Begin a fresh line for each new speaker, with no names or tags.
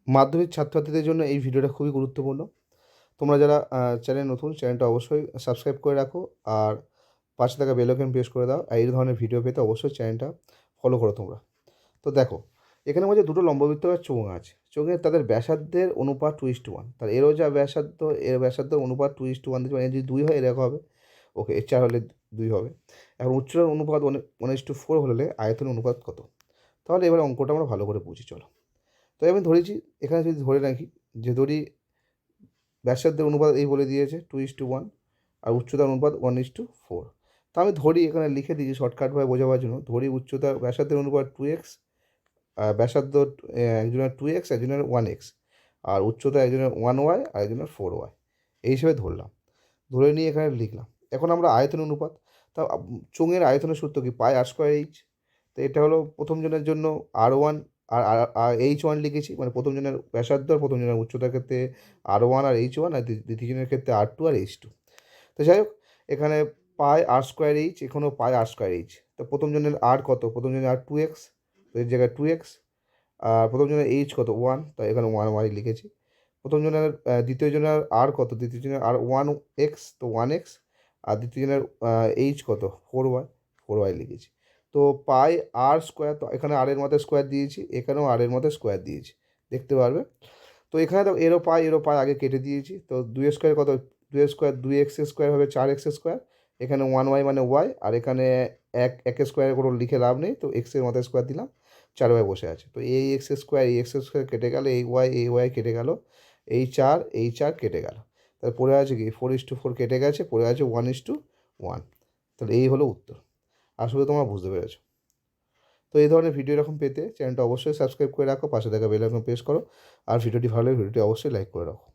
মাধ্যমিক ছাত্রছাত্রীদের জন্য এই ভিডিওটা খুবই গুরুত্বপূর্ণ। তোমরা যারা চ্যানেলে নতুন, চ্যানেলটা অবশ্যই সাবস্ক্রাইব করে রাখো আর পাশে থাকা বেল আইকন প্রেস করে দাও। আর এই ধরনের ভিডিও পেতে অবশ্যই চ্যানেলটা ফলো করো তোমরা। তো দেখো, এখানে মধ্যে দুটো লম্ববৃত্ত আর চোঙ আছে। চোঙের তাদের ব্যাসার্ধের অনুপাত 2:1, তাহলে এরও যা ব্যাসার্ধ, এর ব্যাসার্ধ অনুপাত 2:1 দিচ্ছে, মানে যদি 2 হয় এরকম হবে। ওকে, এর 4 হলে 2 হবে। এখন উচ্চতার অনুপাত 1:4 হলে আয়তনের অনুপাত কত? তাহলে এবার অঙ্কটা আমরা ভালো করে বুঝি, চলো। তো আমি ধরেছি, এখানে যদি ধরে রাখি যে ধরি ব্যাসার্ধের অনুপাত এই বলে দিয়েছে 2:1 আর উচ্চতার অনুপাত 1:4। তো আমি ধরি, এখানে লিখে দিয়েছি শর্টকাটভাবে বোঝাবার জন্য, ধরি উচ্চতার ব্যাসার্ধের অনুপাত 2x, ব্যাসার্ধ একজনের 2x, একজনের 1x, আর উচ্চতা একজনের 1y আর একজনের 4y, এই হিসেবে ধরলাম। ধরে নিয়ে এখানে লিখলাম। এখন আমরা আয়তন অনুপাত, তা চোঙের আয়তনের সূত্র কি? পাই আর স্কোয়ার এইচ। তো এটা হলো প্রথম জনের জন্য R1 আর H1 লিখেছি, মানে প্রথম জনের ব্যাসার্ধ আর প্রথম জনের উচ্চতার ক্ষেত্রে R1 আর H1, আর দ্বিতীয় জনের ক্ষেত্রে R2 আর H2। তো যাই হোক, এখানে পাই আর স্কোয়ার এইচ, এখানেও পাই আর স্কোয়ার এইচ। তো প্রথম জনের আর কত? প্রথম জনের আর 2x, তো এর জায়গায় 2x। আর প্রথম জনের এইচ কত? 1, তাই এখানে 1y লিখেছি। প্রথম জনের দ্বিতীয় জনের আর কত? দ্বিতীয় জনের আর 1x, তো 1x। আর দ্বিতীয় জনের এইচ কত? 4y, 4y লিখেছি। তো পাই আর স্কোয়ার, তো এখানে আর এর মধ্যে স্কোয়ার দিয়েছি, এখানেও আর এর মধ্যে স্কোয়ার দিয়েছি, দেখতে পারবে। তো এখানে তো এরও পাই আগে কেটে দিয়েছি। তো 2 স্কোয়ার কত? 2 স্কোয়ার 2x স্কোয়ার হবে 4x স্কোয়ার। এখানে 1y মানে y, আর এখানে এক স্কোয়ারের কোনো লিখে লাভ নেই, তো এক্সের মধ্যে স্কোয়ার দিলাম, 4y বসে আছে। তো এই এক্স স্কোয়ার কেটে গেল, এই ওয়াই কেটে গেল, এই 4 কেটে গেল। তাহলে পড়ে আছে কি? 4:4 কেটে গেছে, পড়ে আছে 1:1। তাহলে এই হলো উত্তর। আসলে তোমরা বুঝতে পেরেছো। তো এই ধরনের ভিডিও এরকম পেতে চ্যানেলটা অবশ্যই সাবস্ক্রাইব করে রাখো, পাশে থাকা বেল আইকন প্রেস করো, আর ভিডিওটি ভালো লাগলে ভিডিওটি অবশ্যই লাইক করে রাখো।